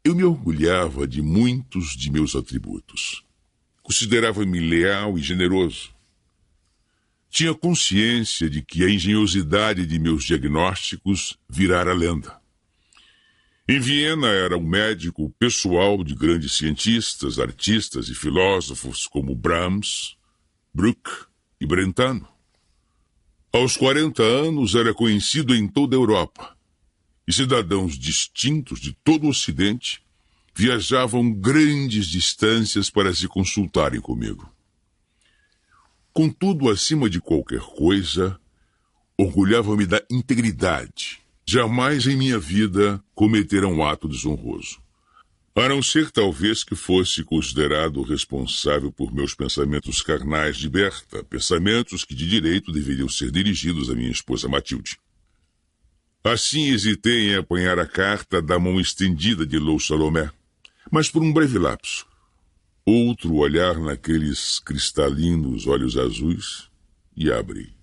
Eu me orgulhava de muitos de meus atributos. Considerava-me leal e generoso. Tinha consciência de que a engenhosidade de meus diagnósticos virara lenda. Em Viena era um médico pessoal de grandes cientistas, artistas e filósofos como Brahms, Bruck e Brentano. Aos 40 anos era conhecido em toda a Europa, e cidadãos distintos de todo o Ocidente viajavam grandes distâncias para se consultarem comigo. Contudo, acima de qualquer coisa, orgulhava-me da integridade. Jamais em minha vida cometera um ato desonroso. A não ser, talvez, que fosse considerado responsável por meus pensamentos carnais de Berta, pensamentos que de direito deveriam ser dirigidos à minha esposa Matilde. Assim hesitei em apanhar a carta da mão estendida de Lou Salomé, mas por um breve lapso. Outro olhar naqueles cristalinos olhos azuis e abri.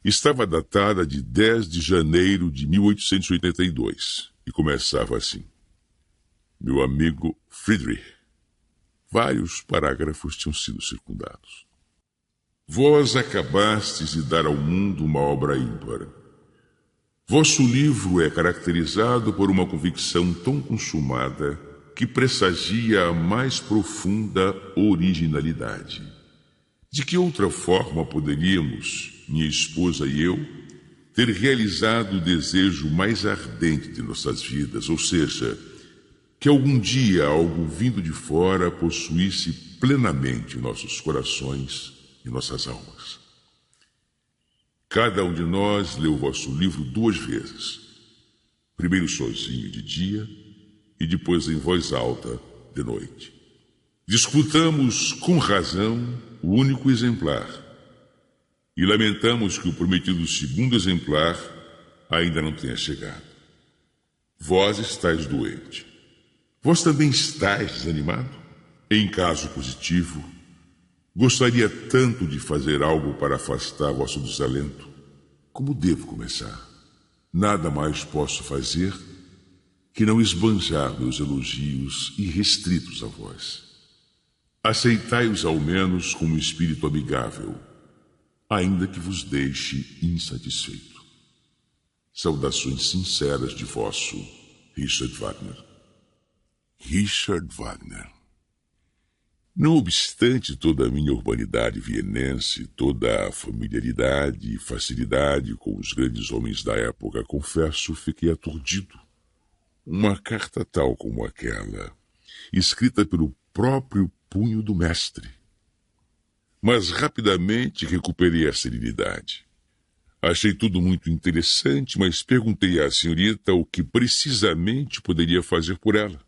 Estava datada de 10 de janeiro de 1882 e começava assim. Meu amigo Friedrich. Vários parágrafos tinham sido circundados. Vós acabastes de dar ao mundo uma obra ímpar. Vosso livro é caracterizado por uma convicção tão consumada que pressagia a mais profunda originalidade. De que outra forma poderíamos, minha esposa e eu, ter realizado o desejo mais ardente de nossas vidas, ou seja, que algum dia algo vindo de fora possuísse plenamente nossos corações e nossas almas? Cada um de nós leu o vosso livro 2 vezes, primeiro sozinho de dia e depois em voz alta de noite. Disputamos com razão o único exemplar e lamentamos que o prometido segundo exemplar ainda não tenha chegado. Vós estáis doente. Vós também estáis desanimado? Em caso positivo, gostaria tanto de fazer algo para afastar vosso desalento. Como devo começar? Nada mais posso fazer que não esbanjar meus elogios irrestritos a vós. Aceitai-os ao menos com um espírito amigável, ainda que vos deixe insatisfeito. Saudações sinceras de vosso Richard Wagner. Richard Wagner. Não obstante toda a minha urbanidade vienense, toda a familiaridade e facilidade com os grandes homens da época, confesso, fiquei aturdido. Uma carta tal como aquela, escrita pelo próprio punho do mestre. Mas rapidamente recuperei a serenidade. Achei tudo muito interessante, mas perguntei à senhorita o que precisamente poderia fazer por ela.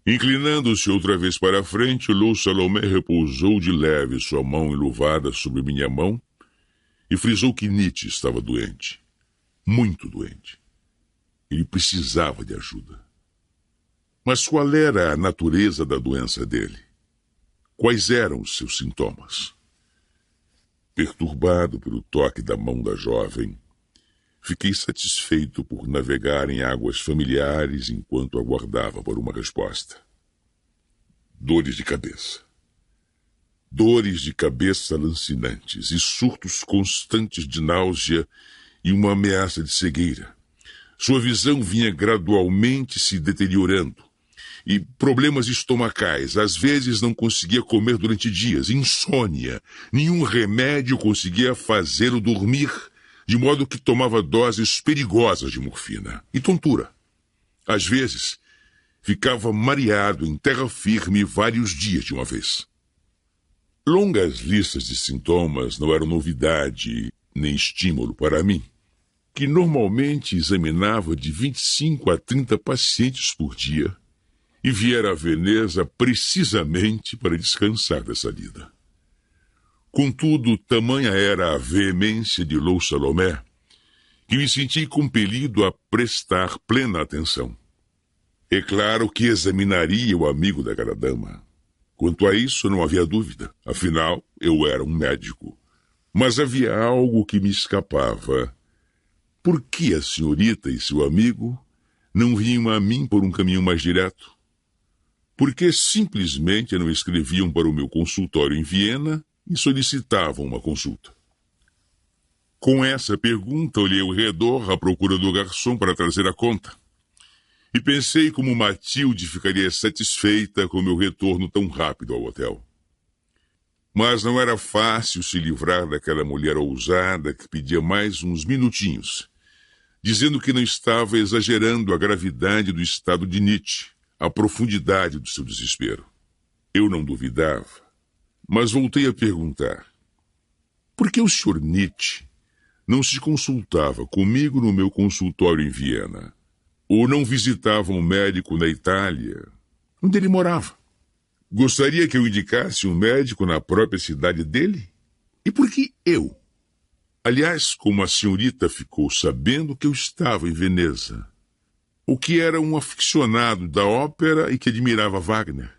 Inclinando-se outra vez para a frente, Lou Salomé repousou de leve sua mão enluvada sobre minha mão e frisou que Nietzsche estava doente. Muito doente. Ele precisava de ajuda. Mas qual era a natureza da doença dele? Quais eram os seus sintomas? Perturbado pelo toque da mão da jovem, fiquei satisfeito por navegar em águas familiares enquanto aguardava por uma resposta. Dores de cabeça. Dores de cabeça lancinantes e surtos constantes de náusea e uma ameaça de cegueira. Sua visão vinha gradualmente se deteriorando. E problemas estomacais. Às vezes não conseguia comer durante dias. Insônia. Nenhum remédio conseguia fazê-lo dormir, de modo que tomava doses perigosas de morfina. E tontura. Às vezes, ficava mareado em terra firme vários dias de uma vez. Longas listas de sintomas não eram novidade nem estímulo para mim, que normalmente examinava de 25 a 30 pacientes por dia e viera a Veneza precisamente para descansar dessa lida. Contudo, tamanha era a veemência de Lou Salomé que me senti compelido a prestar plena atenção. É claro que examinaria o amigo daquela dama. Quanto a isso, não havia dúvida. Afinal, eu era um médico. Mas havia algo que me escapava. Por que a senhorita e seu amigo não vinham a mim por um caminho mais direto? Por que simplesmente não escreviam para o meu consultório em Viena e solicitavam uma consulta? Com essa pergunta, olhei ao redor à procura do garçom para trazer a conta. E pensei como Matilde ficaria satisfeita com meu retorno tão rápido ao hotel. Mas não era fácil se livrar daquela mulher ousada que pedia mais uns minutinhos, dizendo que não estava exagerando a gravidade do estado de Nietzsche, a profundidade do seu desespero. Eu não duvidava, mas voltei a perguntar: por que o Sr. Nietzsche não se consultava comigo no meu consultório em Viena? Ou não visitava um médico na Itália, onde ele morava? Gostaria que eu indicasse um médico na própria cidade dele? E por que eu? Aliás, como a senhorita ficou sabendo que eu estava em Veneza? Ou que era um aficionado da ópera e que admirava Wagner?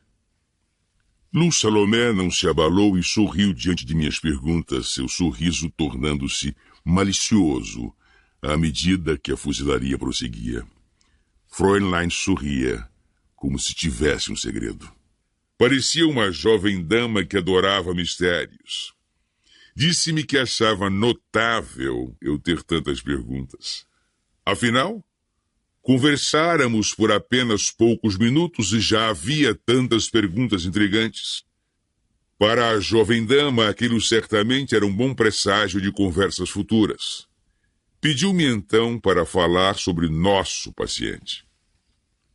Lu Salomé não se abalou e sorriu diante de minhas perguntas, seu sorriso tornando-se malicioso à medida que a fuzilaria prosseguia. Fräulein sorria, como se tivesse um segredo. Parecia uma jovem dama que adorava mistérios. Disse-me que achava notável eu ter tantas perguntas. Afinal, conversáramos por apenas poucos minutos e já havia tantas perguntas intrigantes. Para a jovem dama, aquilo certamente era um bom presságio de conversas futuras. Pediu-me então para falar sobre nosso paciente.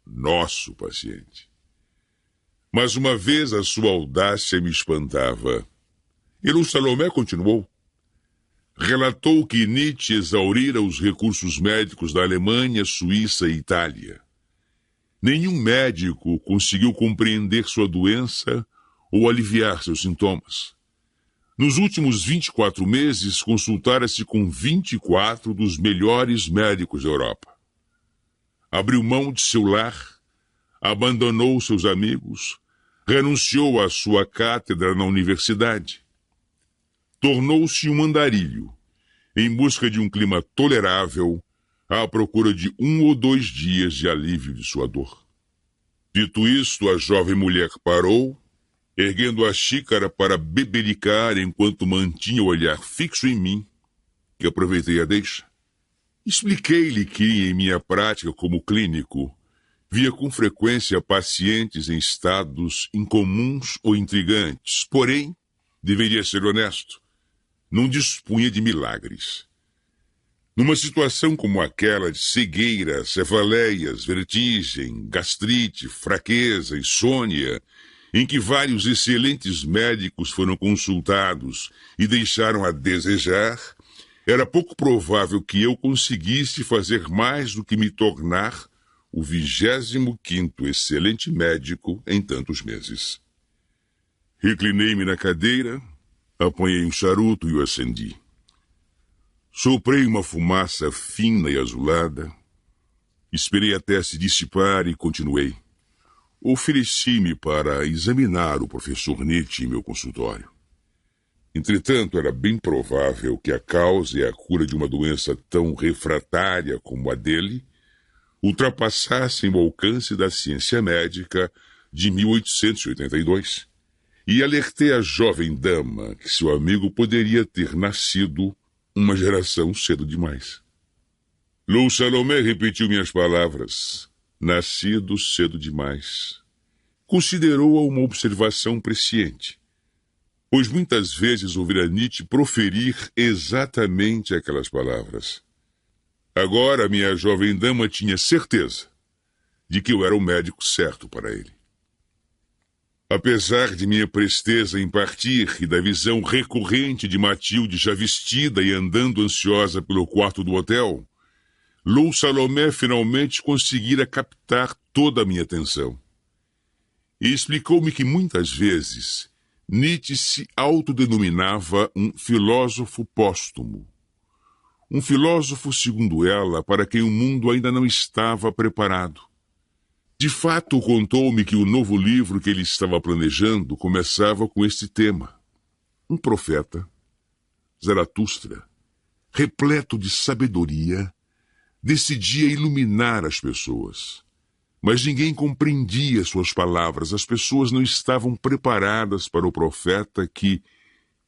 Nosso paciente. Mas uma vez a sua audácia me espantava. E Lu Salomé continuou. Relatou que Nietzsche exaurira os recursos médicos da Alemanha, Suíça e Itália. Nenhum médico conseguiu compreender sua doença ou aliviar seus sintomas. Nos últimos 24 meses, consultara-se com 24 dos melhores médicos da Europa. Abriu mão de seu lar, abandonou seus amigos, renunciou à sua cátedra na universidade. Tornou-se um andarilho, em busca de um clima tolerável, à procura de 1 ou 2 dias de alívio de sua dor. Dito isto, a jovem mulher parou, erguendo a xícara para bebericar enquanto mantinha o olhar fixo em mim, que aproveitei a deixa. Expliquei-lhe que, em minha prática como clínico, via com frequência pacientes em estados incomuns ou intrigantes, porém, deveria ser honesto, não dispunha de milagres. Numa situação como aquela de cegueira, cefaleias, vertigem, gastrite, fraqueza, insônia, em que vários excelentes médicos foram consultados e deixaram a desejar, era pouco provável que eu conseguisse fazer mais do que me tornar o 25º excelente médico em tantos meses. Reclinei-me na cadeira, apanhei um charuto e o acendi. Soprei uma fumaça fina e azulada, esperei até se dissipar e continuei. Ofereci-me para examinar o professor Nietzsche em meu consultório. Entretanto, era bem provável que a causa e a cura de uma doença tão refratária como a dele ultrapassassem o alcance da ciência médica de 1882. E alertei a jovem dama que seu amigo poderia ter nascido uma geração cedo demais. Lu Salomé repetiu minhas palavras. Nascido cedo demais. Considerou-a uma observação presciente, pois muitas vezes ouvira Nietzsche proferir exatamente aquelas palavras. Agora minha jovem dama tinha certeza de que eu era o médico certo para ele. Apesar de minha presteza em partir e da visão recorrente de Matilde já vestida e andando ansiosa pelo quarto do hotel, Lu Salomé finalmente conseguira captar toda a minha atenção. E explicou-me que muitas vezes Nietzsche se autodenominava um filósofo póstumo. Um filósofo, segundo ela, para quem o mundo ainda não estava preparado. De fato, contou-me que o novo livro que ele estava planejando começava com este tema. Um profeta, Zaratustra, repleto de sabedoria, decidia iluminar as pessoas. Mas ninguém compreendia suas palavras. As pessoas não estavam preparadas para o profeta que,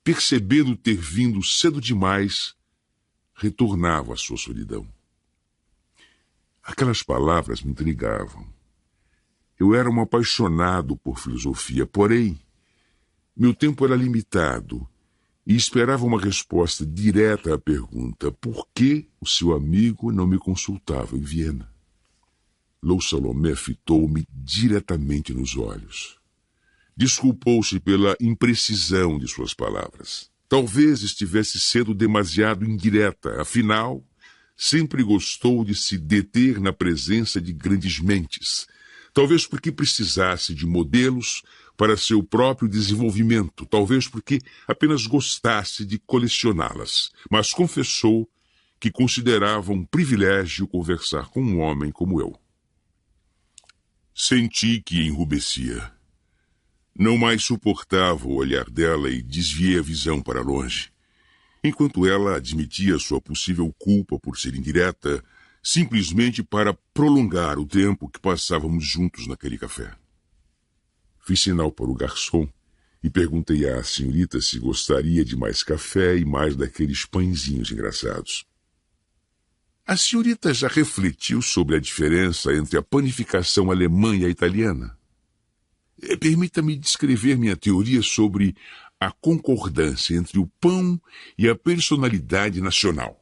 percebendo ter vindo cedo demais, retornava à sua solidão. Aquelas palavras me intrigavam. Eu era um apaixonado por filosofia, porém, meu tempo era limitado e esperava uma resposta direta à pergunta: por que o seu amigo não me consultava em Viena? Lou Salomé fitou-me diretamente nos olhos. Desculpou-se pela imprecisão de suas palavras. Talvez estivesse sendo demasiado indireta, afinal, sempre gostou de se deter na presença de grandes mentes. Talvez porque precisasse de modelos para seu próprio desenvolvimento, talvez porque apenas gostasse de colecioná-las, mas confessou que considerava um privilégio conversar com um homem como eu. Senti que enrubescia. Não mais suportava o olhar dela e desviei a visão para longe, enquanto ela admitia sua possível culpa por ser indireta, simplesmente para prolongar o tempo que passávamos juntos naquele café. Fiz sinal para o garçom e perguntei à senhorita se gostaria de mais café e mais daqueles pãezinhos engraçados. A senhorita já refletiu sobre a diferença entre a panificação alemã e a italiana? Permita-me descrever minha teoria sobre a concordância entre o pão e a personalidade nacional.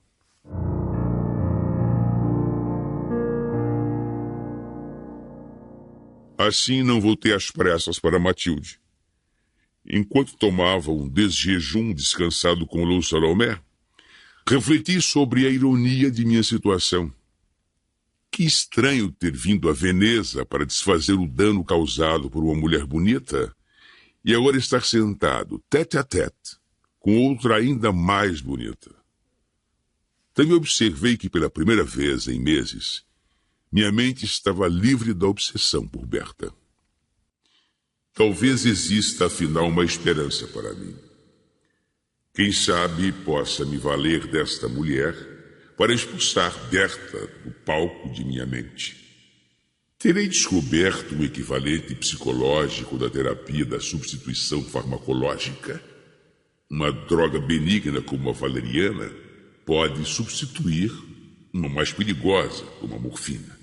Assim não voltei às pressas para Matilde. Enquanto tomava um desjejum descansado com Lou Salomé, refleti sobre a ironia de minha situação. Que estranho ter vindo a Veneza para desfazer o dano causado por uma mulher bonita e agora estar sentado, tete-a-tete, com outra ainda mais bonita. Também observei que pela primeira vez em meses, minha mente estava livre da obsessão por Berta. Talvez exista afinal uma esperança para mim. Quem sabe possa me valer desta mulher para expulsar Berta do palco de minha mente. Terei descoberto o equivalente psicológico da terapia da substituição farmacológica. Uma droga benigna como a valeriana pode substituir uma mais perigosa como a morfina.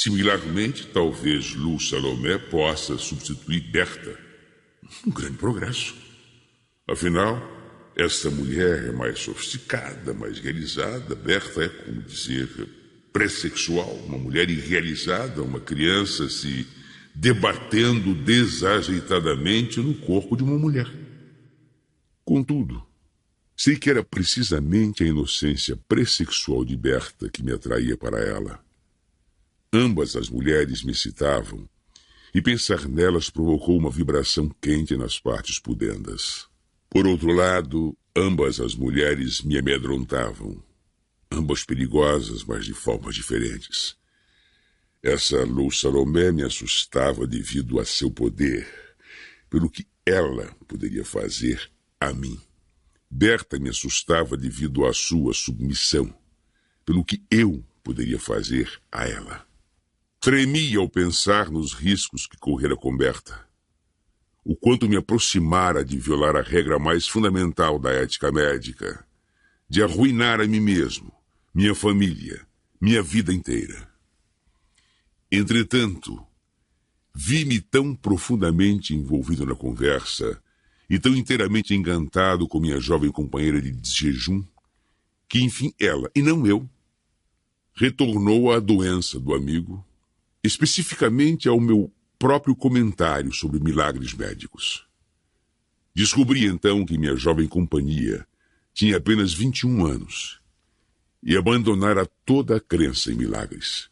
Similarmente, talvez Lou Salomé possa substituir Berta. Um grande progresso. Afinal, esta mulher é mais sofisticada, mais realizada. Berta é, como dizer, pré-sexual, uma mulher irrealizada, uma criança se debatendo desajeitadamente no corpo de uma mulher. Contudo, sei que era precisamente a inocência pré-sexual de Berta que me atraía para ela. Ambas as mulheres me excitavam, e pensar nelas provocou uma vibração quente nas partes pudendas. Por outro lado, ambas as mulheres me amedrontavam, ambas perigosas, mas de formas diferentes. Essa Lou Salomé me assustava devido a seu poder, pelo que ela poderia fazer a mim. Berta me assustava devido à sua submissão, pelo que eu poderia fazer a ela. Tremia ao pensar nos riscos que correra com Berta. O quanto me aproximara de violar a regra mais fundamental da ética médica, de arruinar a mim mesmo, minha família, minha vida inteira. Entretanto, vi-me tão profundamente envolvido na conversa e tão inteiramente encantado com minha jovem companheira de desjejum, que enfim ela, e não eu, retornou à doença do amigo, especificamente ao meu próprio comentário sobre milagres médicos. Descobri então que minha jovem companhia tinha apenas 21 anos e abandonara toda a crença em milagres.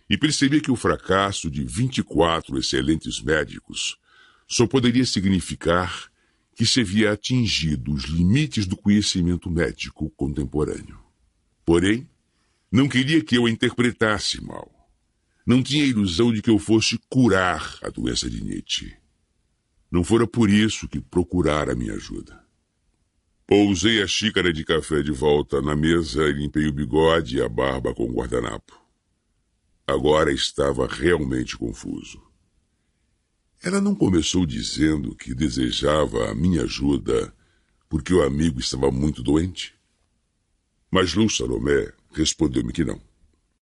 E percebi que o fracasso de 24 excelentes médicos só poderia significar que se havia atingido os limites do conhecimento médico contemporâneo. Porém, não queria que eu a interpretasse mal. Não tinha a ilusão de que eu fosse curar a doença de Nietzsche. Não fora por isso que procurara a minha ajuda. Pousei a xícara de café de volta na mesa e limpei o bigode e a barba com o guardanapo. Agora estava realmente confuso. Ela não começou dizendo que desejava a minha ajuda porque o amigo estava muito doente? Mas Luz Salomé respondeu-me que não.